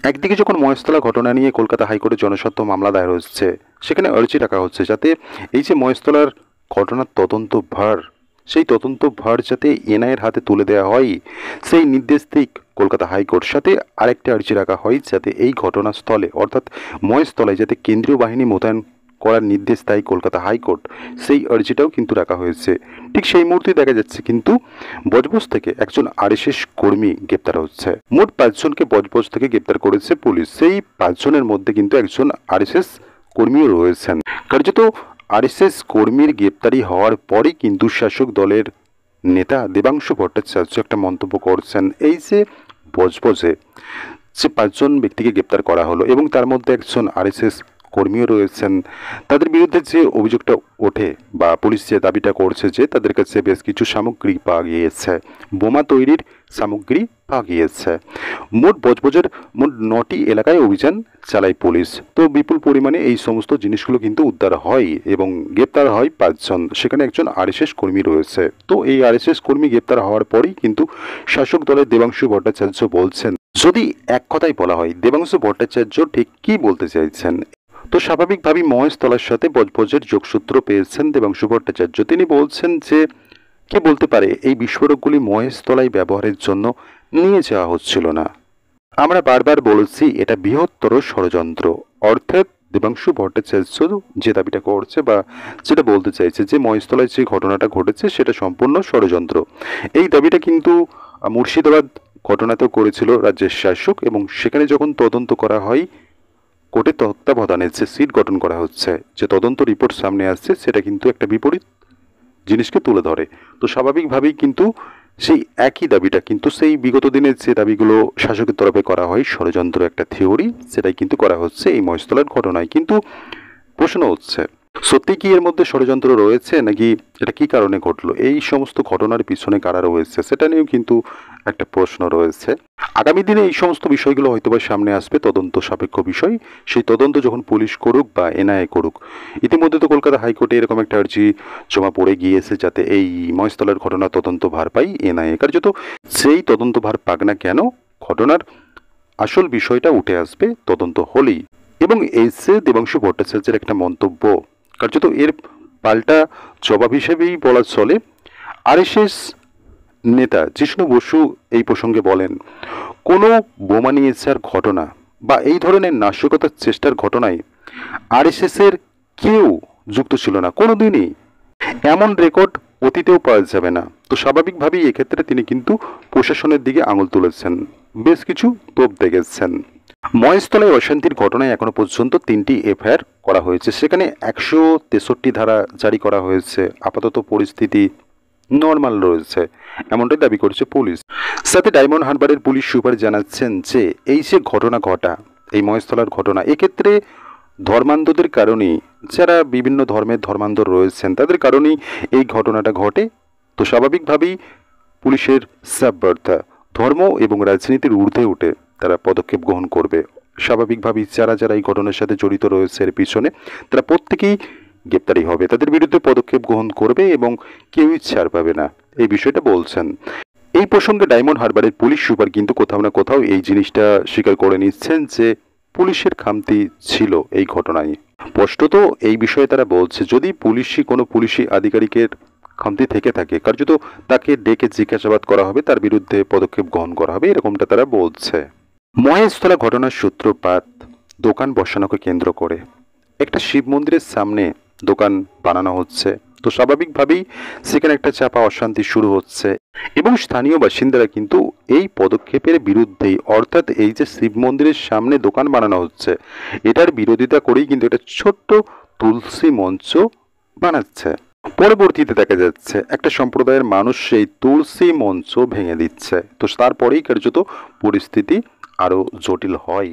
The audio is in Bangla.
একদিকে যখন মহেশতলা ঘটনা নিয়ে কলকাতা হাইকোর্টে জনস্বার্থ মামলা দায়ের হচ্ছে, সেখানে আর্জি রাখা হচ্ছে যাতে এই যে মহেশতলার ঘটনার তদন্ত ভার, সেই তদন্ত ভার যাতে এনআইএর হাতে তুলে দেওয়া হয়, সেই নির্দেশ দিক কলকাতা হাইকোর্ট। সাথে আরেকটা আর্জি রাখা হয় যাতে এই ঘটনাস্থলে অর্থাৎ মহেশতলায় যাতে কেন্দ্রীয় বাহিনী মোতায়েন করার নির্দেশ দেয় কলকাতা হাইকোর্ট, সেই আর্জিটাও কিন্তু রাখা হয়েছে। ঠিক সেই মুহূর্তে দেখা যাচ্ছে কিন্তু বজবজ থেকে একজন আরএসএস কর্মী গ্রেপ্তার হচ্ছে। মোট 5 জনকে বজবজ থেকে গ্রেপ্তার করেছে পুলিশ। সেই 5 জনের মধ্যে কিন্তু একজন আরএসএস কর্মীও রয়েছেন। কার্যত আরএসএস কর্মীর গ্রেপ্তারি হওয়ার পরই কিন্তু শাসক দলের নেতা দেবাংশু ভট্টাচার্য একটা মন্তব্য করছেন, এই যে বজবজে যে 5 জন ব্যক্তিকে গ্রেপ্তার করা হলো এবং তার মধ্যে একজন আরএসএস কর্মীও রয়েছেন, তাদের বিরুদ্ধে যে অভিযোগটা ওঠে বা পুলিশ যে দাবিটা করছে যে তাদের কাছে বেশ কিছু সামগ্রী পাওয়া গিয়েছে, বোমা তৈরির সামগ্রী পাওয়া গিয়েছে। মোট বজবজের মোট 9টি এলাকায় অভিযান চালায় পুলিশ। তো বিপুল পরিমাণে এই সমস্ত জিনিসগুলো কিন্তু উদ্ধার হয় এবং গ্রেপ্তার হয় 5 জন, সেখানে একজন আরএসএস কর্মী রয়েছে। তো এই আরএসএস কর্মী গ্রেপ্তার হওয়ার পরেই কিন্তু শাসক দলের দেবাংশু ভট্টাচার্য বলছেন, যদি এক কথায় বলা হয় দেবাংশু ভট্টাচার্য ঠিক কী বলতে চাইছেন, তো স্বাভাবিকভাবেই মহেশতলার সাথে বজবজের যোগসূত্র পেয়েছেন দেবাংশু ভট্টাচার্য। তিনি বলছেন যে কে বলতে পারে এই বিস্ফোরকগুলি মহেশতলায় ব্যবহারের জন্য নিয়ে যাওয়া হচ্ছিল না। আমরা বারবার বলেছি এটা বৃহত্তর ষড়যন্ত্র। অর্থাৎ দেবাংশু ভট্টাচার্য যে দাবিটা করছে বা যেটা বলতে চাইছে যে মহেশতলায় যে ঘটনাটা ঘটেছে সেটা সম্পূর্ণ ষড়যন্ত্র। এই দাবিটা কিন্তু মুর্শিদাবাদ ঘটনাতেও করেছিল রাজ্যের শাসক, এবং সেখানে যখন তদন্ত করা হয় কোর্টের তত্ত্বাবধানে যে সিট গঠন করা হচ্ছে, যে তদন্ত রিপোর্ট সামনে আসছে সেটা কিন্তু একটা বিপরীত জিনিসকে তুলে ধরে। তো স্বাভাবিকভাবেই কিন্তু সেই একই দাবিটা কিন্তু সেই বিগত দিনের যে দাবিগুলো শাসকের তরফে করা হয় ষড়যন্ত্র একটা থিওরি, সেটাই কিন্তু করা হচ্ছে এই মহেশতলার ঘটনায়। কিন্তু প্রশ্ন হচ্ছে সত্যি কি এর মধ্যে ষড়যন্ত্র রয়েছে, নাকি এটা কি কারণে ঘটলো, এই সমস্ত ঘটনার পিছনে কারা রয়েছে সেটা নিয়েও কিন্তু একটা প্রশ্ন রয়েছে। আগামী দিনে এই সমস্ত বিষয়গুলো হয়তোবা সামনে আসবে, তদন্ত সাপেক্ষ বিষয়। সেই তদন্ত যখন পুলিশ করুক বা এনআইএ করুক, ইতিমধ্যে তো কলকাতা হাইকোর্টে এরকম একটা আর্জি জমা পড়ে গিয়েছে যাতে এই মহেশতলার ঘটনা তদন্ত ভার পাই এনআইএ। কার্যত সেই তদন্ত ভার পাক না কেন, ঘটনার আসল বিষয়টা উঠে আসবে তদন্ত হলেই। এবং এই যে দেবাংশু ভট্টাচার্যের একটা মন্তব্য, কার্যত এর পাল্টা জবাব হিসেবেই বলা চলে। আরএসএস নেতা জিষ্ণু বসু এই প্রসঙ্গে বলেন, কোনো বোমা নিয়ে যাওয়ার ঘটনা বা এই ধরনের নাশকতার চেষ্টার ঘটনায় আরএসএসের কেউ যুক্ত ছিল না কোনোদিনই। এমন রেকর্ড অতীতেও পাওয়া যাবে না। তো স্বাভাবিকভাবেই এক্ষেত্রে তিনি কিন্তু প্রশাসনের দিকে আঙুল তুলেছেন, বেশ কিছু তোপ দেখেছেন। মহেশতলায় অশান্তির ঘটনায় এখনো পর্যন্ত 3টি এফআইআর করা হয়েছে, সেখানে 163 ধারা জারি করা হয়েছে। আপাতত পরিস্থিতি নর্মাল রয়েছে এমনটাই দাবি করছে পুলিশ। সাথে ডায়মন্ড হারবারের পুলিশ সুপার জানাচ্ছেন যে এই যে ঘটনা ঘটা, এই মহেশতলার ঘটনা, এক্ষেত্রে ধর্মান্ধদের কারণেই, যারা বিভিন্ন ধর্মের ধর্মান্ধ রয়েছেন তাদের কারণেই এই ঘটনাটা ঘটে। তো স্বাভাবিকভাবেই পুলিশের সাববার্তা ধর্ম এবং রাজনীতির ঊর্ধ্বে উঠে তারা পদক্ষেপ গ্রহণ করবে। স্বাভাবিকভাবেই যারা যারা এই ঘটনার সাথে জড়িত রয়েছে এর পিছনে, তারা প্রত্যেকেই গ্রেপ্তারি হবে, তাদের বিরুদ্ধে পদক্ষেপ গ্রহণ করবে এবং কেউই ছাড় পাবে না, এই বিষয়টা বলছেন। এই প্রসঙ্গে ডায়মন্ড হারবারের পুলিশ সুপার কিন্তু কোথাও না কোথাও এই জিনিসটা স্বীকার করে নিচ্ছেন যে পুলিশের খামতি ছিল এই ঘটনায়। স্পষ্টত এই বিষয়ে তারা বলছে যদি কোনো পুলিশি আধিকারিকের খামতি থেকে থাকে, কার্যত তাকে ডেকে জিজ্ঞাসাবাদ করা হবে, তার বিরুদ্ধে পদক্ষেপ গ্রহণ করা হবে, এরকমটা তারা বলছে। মহেশতলা ঘটনার সূত্রপাত দোকান বসানোকে কেন্দ্র করে। একটা শিব মন্দিরের সামনে দোকান বানানো হচ্ছে, তো স্বাভাবিকভাবেই সেখানে একটা চাপা অশান্তি শুরু হচ্ছে এবং স্থানীয় বাসিন্দারা কিন্তু এই পদক্ষেপের বিরুদ্ধেই, অর্থাৎ এই যে শিব মন্দিরের সামনে দোকান বানানো হচ্ছে এটার বিরোধিতা করেই কিন্তু একটা ছোট্ট তুলসী মঞ্চ বানাচ্ছে। পরবর্তীতে দেখা যাচ্ছে একটা সম্প্রদায়ের মানুষ সেই তুলসী মঞ্চ ভেঙে দিচ্ছে। তো তারপরেই কার্যত পরিস্থিতি আরও জটিল হয়।